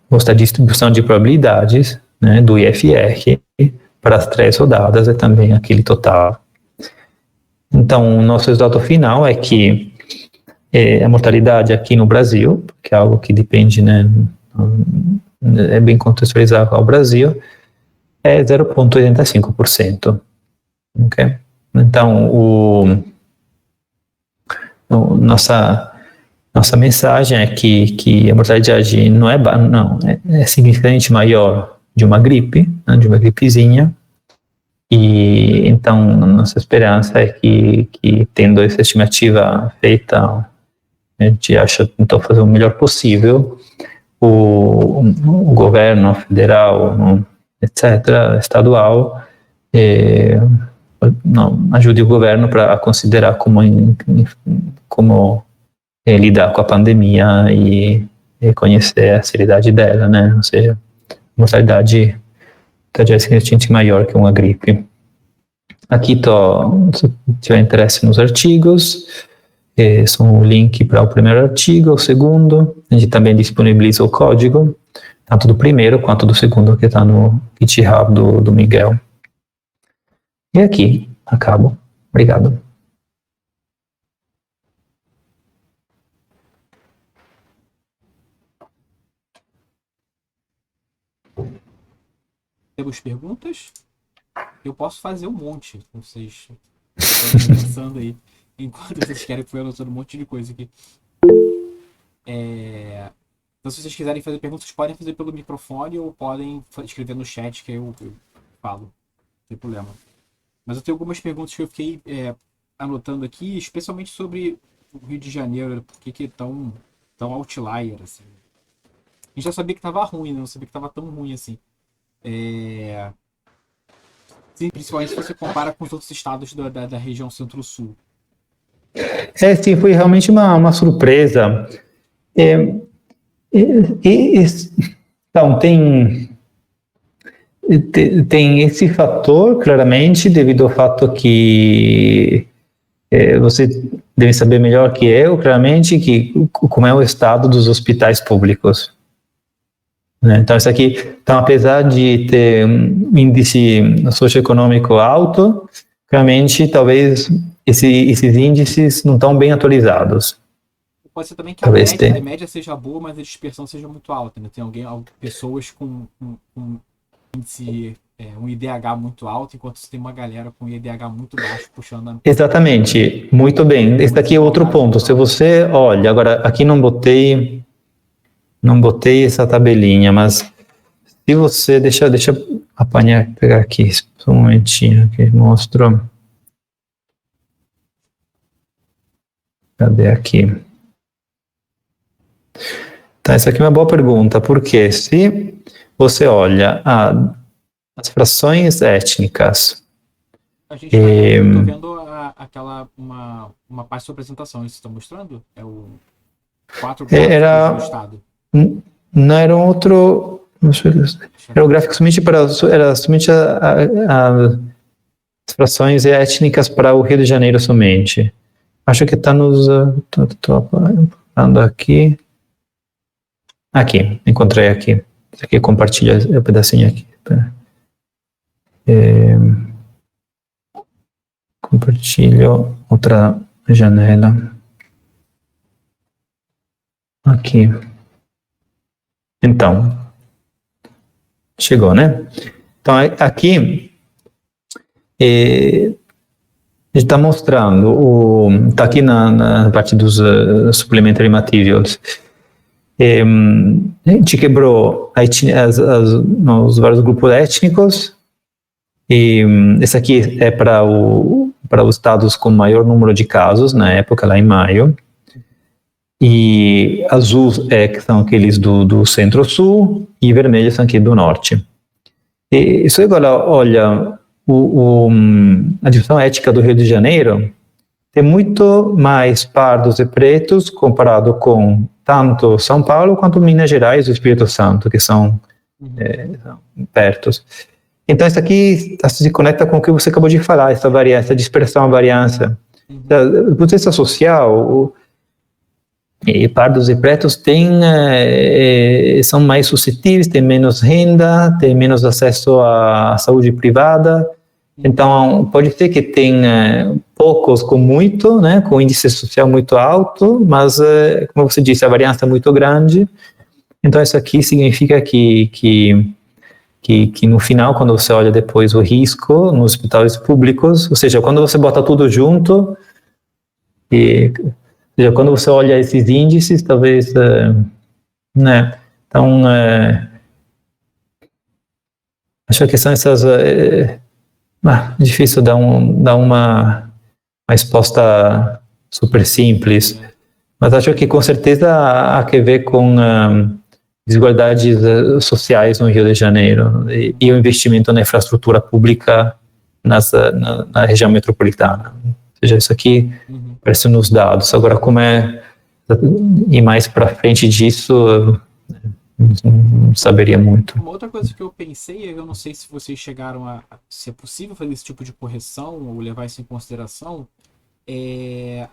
a distribuição de probabilidades, né, do IFR para as 3 rodadas, é também aquele total. Então, o nosso resultado final é que a mortalidade aqui no Brasil, que é algo que depende, né, é bem contextualizado ao Brasil, é 0,85%. Okay? Então, nossa mensagem é que a mortalidade é significativamente maior de uma gripe, né, de uma gripezinha, e então nossa esperança é que tendo essa estimativa feita, a gente tentou fazer o melhor possível, o governo federal, etc., estadual, ajude o governo para considerar como lidar com a pandemia e reconhecer a seriedade dela, né? Ou seja, a mortalidade já é significativamente maior que uma gripe. Aqui se tiver interesse nos artigos, são o link para o primeiro artigo, o segundo, a gente também disponibiliza o código. tanto do primeiro quanto do segundo que está no GitHub do Miguel. E aqui, acabo. Obrigado. Temos perguntas? Eu posso fazer um monte, vocês estão pensando aí, enquanto vocês querem que eu anotando um monte de coisa aqui. Então, se vocês quiserem fazer perguntas, vocês podem fazer pelo microfone ou podem escrever no chat que eu falo, não tem problema. Mas eu tenho algumas perguntas que eu fiquei anotando aqui, especialmente sobre o Rio de Janeiro, por que é tão outlier, assim. A gente já sabia que estava ruim, né? Não sabia que estava tão ruim assim. Sim, principalmente se você compara com os outros estados da região Centro-Sul. Sim, foi realmente uma surpresa. Então, tem esse fator, claramente, devido ao fato que você deve saber melhor que eu, claramente, como é o estado dos hospitais públicos. Né? Então, apesar de ter um índice socioeconômico alto, claramente, talvez esses índices não estão bem atualizados. Pode ser também que a média seja boa, mas a dispersão seja muito alta. Né? Tem pessoas com índice, um IDH muito alto, enquanto você tem uma galera com IDH muito baixo puxando a... Exatamente, muito bem. Esse daqui é outro ponto. Se você olha, agora aqui não botei essa tabelinha, mas se você deixa eu pegar aqui só um momentinho que mostro. Cadê aqui? Tá, essa aqui é uma boa pergunta, porque se você olha as frações étnicas. A gente eu tô vendo uma parte da apresentação, isso está mostrando? É o 4 gráficos do estado. Não era um outro. Era o gráfico somente as frações étnicas para o Rio de Janeiro somente. Acho que está nos. Estou falando aqui. Aqui, encontrei aqui. Isso aqui compartilha o pedacinho aqui. Compartilho outra janela. Aqui. Então, chegou, né? Então, aqui, ele está mostrando, está aqui na parte dos supplementary materials. A gente quebrou os vários grupos étnicos, e esse aqui é para os estados com maior número de casos, na época, lá em maio. E azul que são aqueles do centro-sul, e vermelhos são aqueles do norte. E se agora olha a divisão étnica do Rio de Janeiro, tem muito mais pardos e pretos comparado com tanto São Paulo quanto Minas Gerais e o Espírito Santo, que são perto. Então, isso aqui se conecta com o que você acabou de falar, essa dispersão, a variância. Do ponto de vista social, pardos e pretos são mais suscetíveis, têm menos renda, têm menos acesso à saúde privada. Então, pode ser que tenha poucos com muito, né, com índice social muito alto, mas, como você disse, a variância é muito grande. Então, isso aqui significa que no final, quando você olha depois o risco nos hospitais públicos, ou seja, quando você bota tudo junto, quando você olha esses índices, talvez, né, então, acho que são essas... difícil dar uma resposta super simples, mas acho que com certeza há a ver com desigualdades sociais no Rio de Janeiro e o investimento na infraestrutura pública na região metropolitana. Ou seja, isso aqui aparece nos dados. Agora, como ir mais para frente disso, não saberia muito. Uma outra coisa que eu pensei, eu não sei se vocês chegaram se é possível fazer esse tipo de correção ou levar isso em consideração, é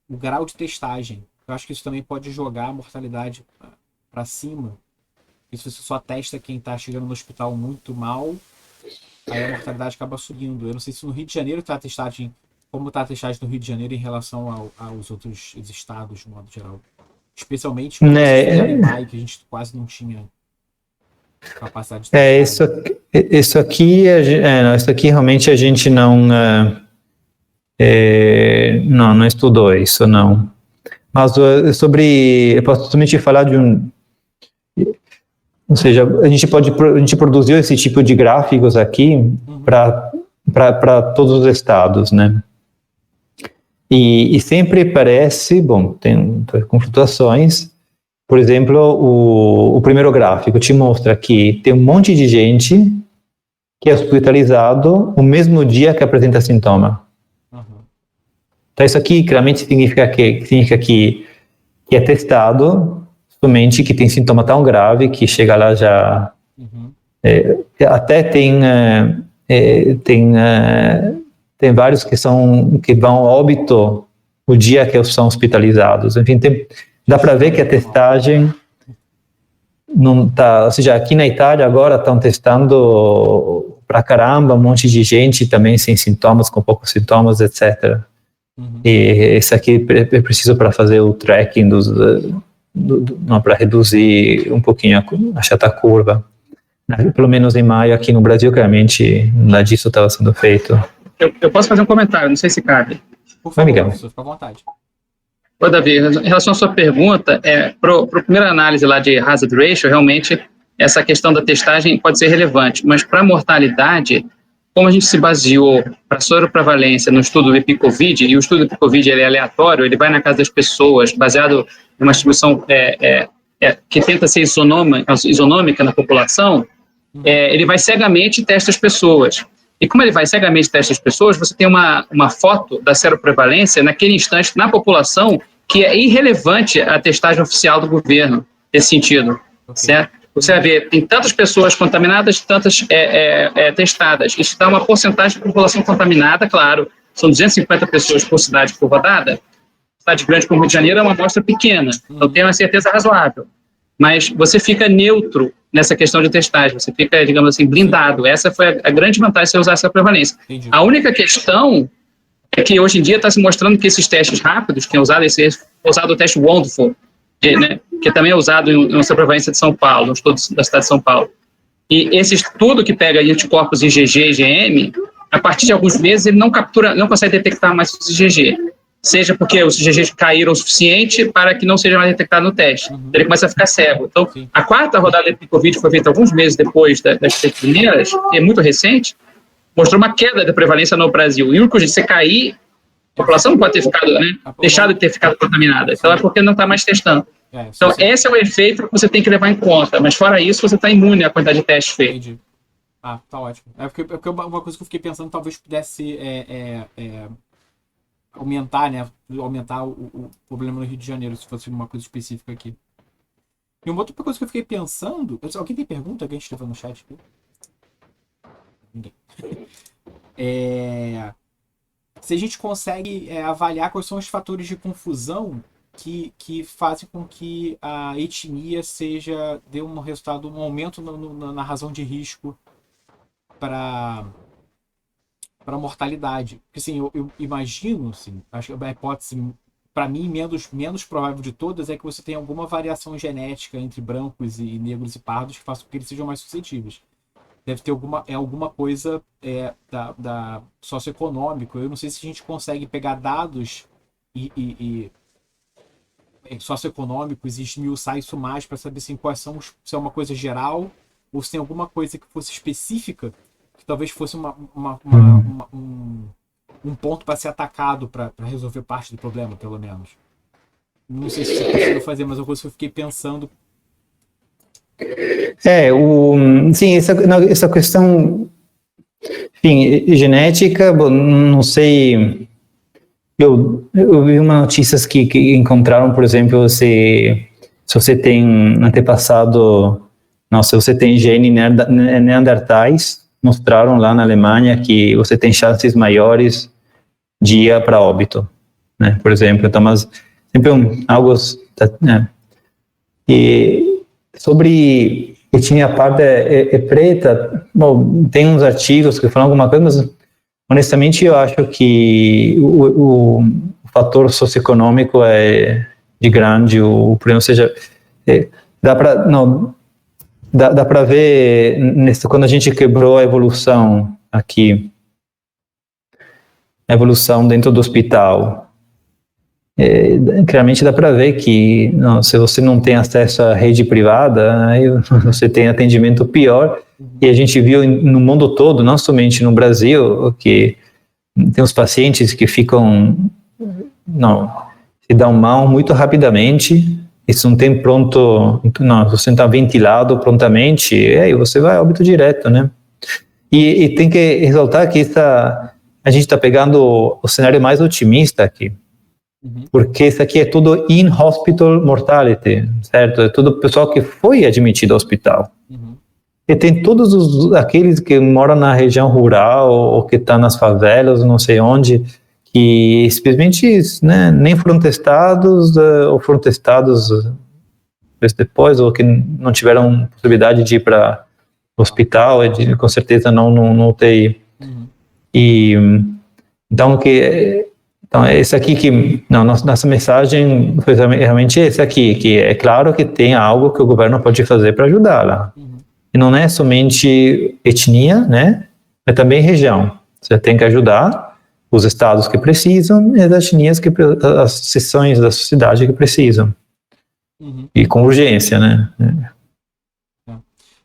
o grau de testagem. Eu acho que isso também pode jogar a mortalidade para cima, E se você só testa quem está chegando no hospital muito mal, aí a mortalidade acaba subindo. Eu não sei se no Rio de Janeiro está a testagem, como está a testagem no Rio de Janeiro em relação aos outros estados, de modo geral. Especialmente quando vocês fizeram em maio, que a gente quase não tinha capacidade de testar. Isso aqui realmente a gente não estudou isso, não. Mas eu posso somente falar de ou seja, a gente produziu esse tipo de gráficos aqui para todos os estados, né? E sempre parece, bom, tem com flutuações. Por exemplo, o primeiro gráfico te mostra que tem um monte de gente que é hospitalizado o mesmo dia que apresenta sintoma. Então isso aqui claramente significa que é testado somente que tem sintoma tão grave que chega lá já... até tem vários que vão ao óbito o dia que são hospitalizados. Enfim, dá para ver que a testagem não está... Ou seja, aqui na Itália agora estão testando pra caramba um monte de gente também sem sintomas, com poucos sintomas, etc. E isso aqui é preciso para fazer o tracking para reduzir um pouquinho a curva. Pelo menos em maio, aqui no Brasil, claramente, nada disso estava sendo feito. Eu posso fazer um comentário, não sei se cabe. Por favor, Miguel. Fica à vontade. Ô, Davi, em relação à sua pergunta, para a primeira análise lá de hazard ratio, realmente essa questão da testagem pode ser relevante, mas para a mortalidade, como a gente se baseou para a soroprevalência no estudo do EpiCovid, e o estudo do EpiCovid ele é aleatório, ele vai na casa das pessoas, baseado em uma distribuição que tenta ser isonômica na população, ele vai cegamente e testa as pessoas. E como ele vai cegamente e testa as pessoas, você tem uma foto da seroprevalência naquele instante na população que é irrelevante à testagem oficial do governo, nesse sentido, certo? Você vai ver, tem tantas pessoas contaminadas, tantas testadas. Isso dá uma porcentagem de população contaminada, claro, são 250 pessoas por cidade por rodada. Cidade grande como Rio de Janeiro é uma amostra pequena, então tem uma certeza razoável. Mas você fica neutro nessa questão de testagem, você fica, digamos assim, blindado. Essa foi a grande vantagem de você usar essa prevalência. Entendi. A única questão é que hoje em dia está se mostrando que esses testes rápidos, que é usado o teste Wonderful, né, que também é usado em uma prevalência de São Paulo, no estudo da cidade de São Paulo. E esse estudo que pega anticorpos IgG e IgM, a partir de alguns meses ele não consegue detectar mais os IgG. Seja porque os IgG caíram o suficiente para que não seja mais detectado no teste. Então, ele começa a ficar cego. Então, a quarta rodada do EpiCovid foi feita alguns meses depois das primeiras, que é muito recente, mostrou uma queda da prevalência no Brasil. E o único jeito de você cair, a população não pode ter ficado, deixado de ter ficado contaminada. Então, é porque não está mais testando. Então, esse é o efeito que você tem que levar em conta. Mas, fora isso, você está imune à quantidade de testes feitos. Entendi. Ah, tá ótimo. É porque uma coisa que eu fiquei pensando, talvez pudesse aumentar, né? Aumentar o problema no Rio de Janeiro, se fosse uma coisa específica aqui. E uma outra coisa que eu fiquei pensando... Alguém tem pergunta que a gente levou no chat aqui? Ninguém. Se a gente consegue avaliar quais são os fatores de confusão que fazem com que a etnia dê um resultado, um aumento na razão de risco para mortalidade. Porque assim, eu imagino, assim, acho que a hipótese, para mim, menos provável de todas é que você tenha alguma variação genética entre brancos e negros e pardos que faça com que eles sejam mais suscetíveis. Deve ter alguma coisa da socioeconômico. Eu não sei se a gente consegue pegar dados socioeconômicos e esmiuçar isso mais para saber assim, se é uma coisa geral ou se tem alguma coisa que fosse específica que talvez fosse um ponto para ser atacado para resolver parte do problema, pelo menos. Não sei se você conseguiu fazer, mas é uma coisa que eu fiquei pensando. Sim, essa questão, enfim, genética, bom, não sei. Eu vi uma notícias que encontraram, por exemplo, se você tem antepassado, se você tem gene neandertais, mostraram lá na Alemanha que você tem chances maiores de ir para óbito, né? Por exemplo, então, mas sempre algo, né? E sobre e tinha a parte preta. Bom, tem uns artigos que falam alguma coisa, mas honestamente eu acho que o fator socioeconômico é de grande o problema, ou seja, dá para ver quando a gente quebrou a evolução aqui, a evolução dentro do hospital. Claramente dá para ver que se você não tem acesso à rede privada, aí você tem atendimento pior. E a gente viu no mundo todo, não somente no Brasil, que tem os pacientes que ficam, se dão mal muito rapidamente. Isso não tem pronto, não, você não está ventilado prontamente, aí você vai a óbito direto, né? E tem que ressaltar que a gente está pegando o cenário mais otimista aqui. Porque isso aqui é tudo in-hospital mortality, certo? É tudo pessoal que foi admitido ao hospital. E tem todos aqueles que moram na região rural ou que estão nas favelas, não sei onde, que simplesmente, né, nem foram testados ou foram testados depois, ou que não tiveram possibilidade de ir para o hospital, com certeza não no UTI. E então esse aqui que nossa mensagem foi realmente esse aqui, que é claro que tem algo que o governo pode fazer para ajudá-la. E não é somente etnia, né, mas também região. Você tem que ajudar os estados que precisam e as etnias, as seções da sociedade que precisam. E com urgência, né.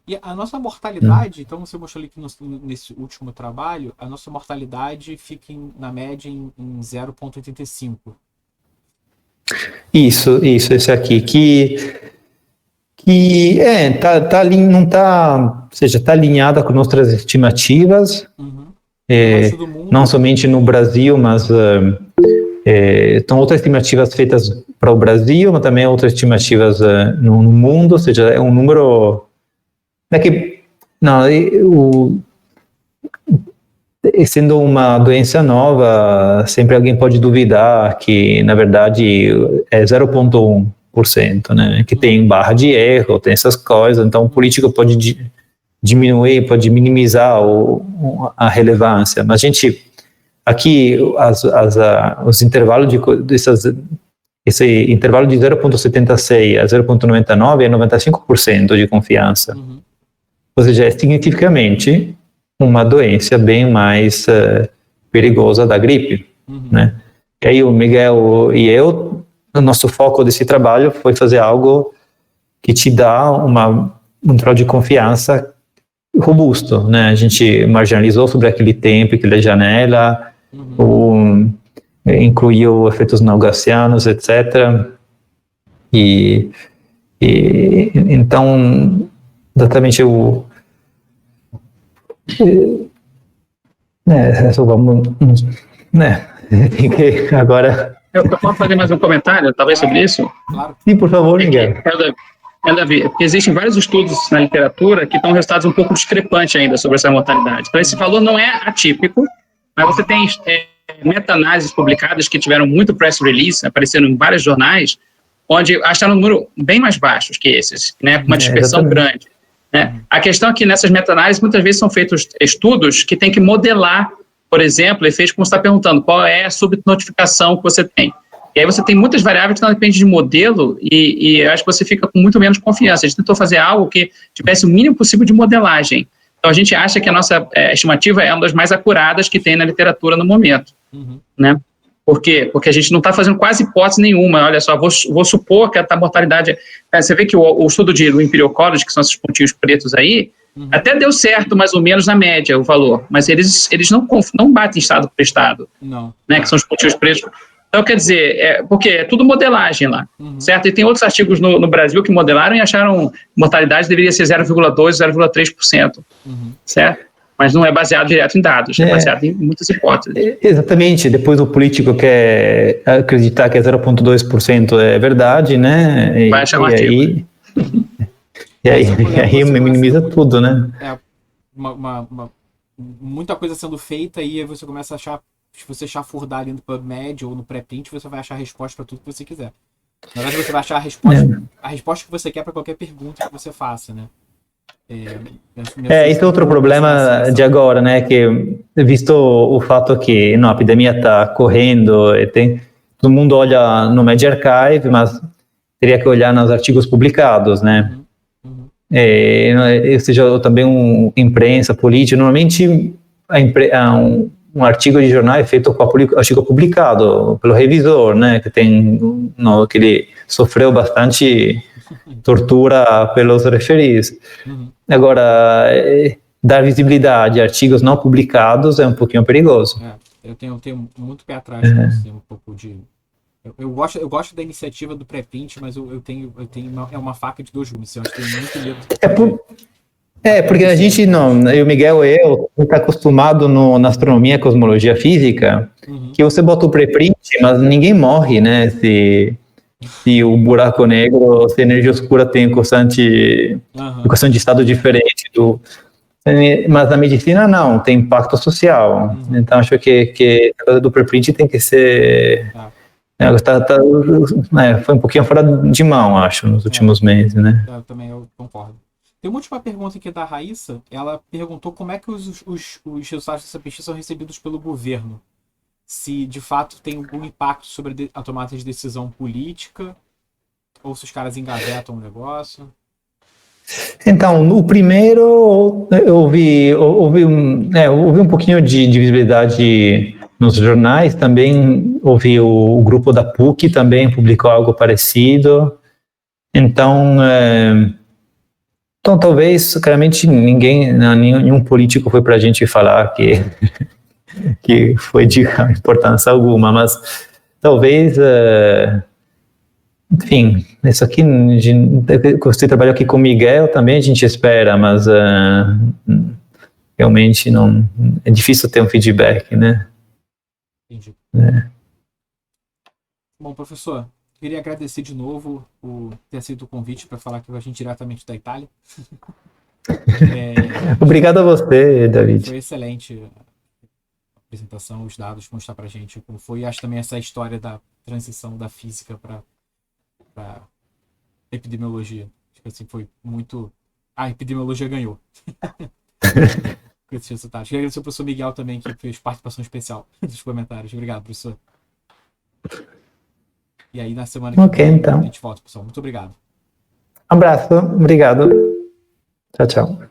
E a nossa mortalidade, então você mostrou ali que nesse último trabalho, a nossa mortalidade fica na média em 0,85. Isso, esse aqui, não tá, ou seja, está alinhada com nossas estimativas, não somente no Brasil, mas estão outras estimativas feitas para o Brasil, mas também outras estimativas no mundo, ou seja, é um número sendo uma doença nova, sempre alguém pode duvidar que, na verdade, é 0,1%, né? Que tem barra de erro, tem essas coisas, então o político pode diminuir, pode minimizar a relevância. Mas, gente, aqui, os intervalos esse intervalo de 0,76 a 0,99 é 95% de confiança. Ou seja, é significativamente uma doença bem mais perigosa da gripe, né? E aí o Miguel e eu, o nosso foco desse trabalho foi fazer algo que te dá um intervalo de confiança robusto, né? A gente marginalizou sobre aquele tempo, aquela janela, incluiu efeitos não gaussianos, etc. E então, exatamente tem que agora. Eu posso fazer mais um comentário, talvez, sobre isso? Claro. Sim, por favor, Miguel. Davi, porque existem vários estudos na literatura que dão resultados um pouco discrepantes ainda sobre essa mortalidade. Então, esse valor não é atípico, mas você tem meta-análises publicadas que tiveram muito press release, apareceram em vários jornais, onde acharam um número bem mais baixos que esses, né, com uma dispersão grande. Né? A questão é que nessas meta-análises muitas vezes são feitos estudos que têm que modelar, por exemplo, efeitos como você está perguntando, qual é a subnotificação que você tem. E aí você tem muitas variáveis que não dependem de modelo e eu acho que você fica com muito menos confiança. A gente tentou fazer algo que tivesse o mínimo possível de modelagem. Então a gente acha que a nossa estimativa é uma das mais acuradas que tem na literatura no momento. Né? Por quê? Porque a gente não está fazendo quase hipótese nenhuma. Olha só, vou supor que a mortalidade... Você vê que o estudo do Imperial College, que são esses pontinhos pretos aí, até deu certo, mais ou menos, na média, o valor. Mas eles não batem estado por estado. Não. Né, que são os pontinhos pretos. Então, quer dizer, porque é tudo modelagem lá, certo? E tem outros artigos no Brasil que modelaram e acharam que mortalidade deveria ser 0,2%, 0,3%, certo? Mas não é baseado direto em dados, é baseado em muitas hipóteses. Exatamente, depois o político quer acreditar que 0,2% é verdade, né? Vai achar um artigo. E aí minimiza tudo, né? Muita coisa sendo feita e aí você começa a achar, se você chafurdar ali no PubMed ou no pré-print, você vai achar a resposta para tudo que você quiser. Na verdade, você vai achar a resposta que você quer para qualquer pergunta que você faça, né? Esse é outro problema de agora, né? Que visto o fato que a epidemia está correndo, todo mundo olha no Media Archive, mas teria que olhar nos artigos publicados, né? Ou seja, também imprensa, política. Normalmente, um artigo de jornal é feito com artigo publicado pelo revisor, né? Que ele sofreu bastante tortura pelos referidos. Agora, dar visibilidade a artigos não publicados é um pouquinho perigoso. Eu tenho muito pé atrás com isso, um pouco de... Eu gosto da iniciativa do pré-print, mas eu tenho uma faca de dois gumes. Eu acho que tem muito medo. Porque a gente não, eu, Miguel e eu, está acostumado na astronomia, cosmologia física, que você bota o pré-print, mas ninguém morre, né? Se o buraco negro, se a energia escura tem equação de estado diferente mas na medicina não, tem impacto social. Então acho que a coisa do preprint tem que ser foi um pouquinho fora de mão, acho, nos últimos meses, né? Eu concordo. Tem uma última pergunta aqui da Raíssa. Ela perguntou como é que os resultados dessa pesquisa são recebidos pelo governo. Se de fato tem algum impacto sobre a tomada de decisão política, ou se os caras engavetam o negócio. Então, no primeiro, houve um pouquinho de visibilidade nos jornais, também houve o grupo da PUC, também publicou algo parecido. Então talvez, claramente, nenhum político foi para a gente falar que foi de importância alguma, mas talvez, enfim, isso aqui, você trabalhou aqui com o Miguel, também a gente espera, mas realmente não, é difícil ter um feedback, né? Entendi. Bom, professor, queria agradecer de novo por ter aceito o convite para falar aqui com a gente diretamente da Itália. Obrigado a você, David. Foi excelente a apresentação, os dados, mostrar para a gente como foi. E acho também essa história da transição da física para epidemiologia. Acho que assim foi muito... A epidemiologia ganhou. Com esse resultado. Queria agradecer ao professor Miguel também, que fez participação especial dos comentários. Obrigado, professor. E aí, na semana que vem, então. a gente volta, pessoal. Muito obrigado. Um abraço. Obrigado. Tchau, tchau.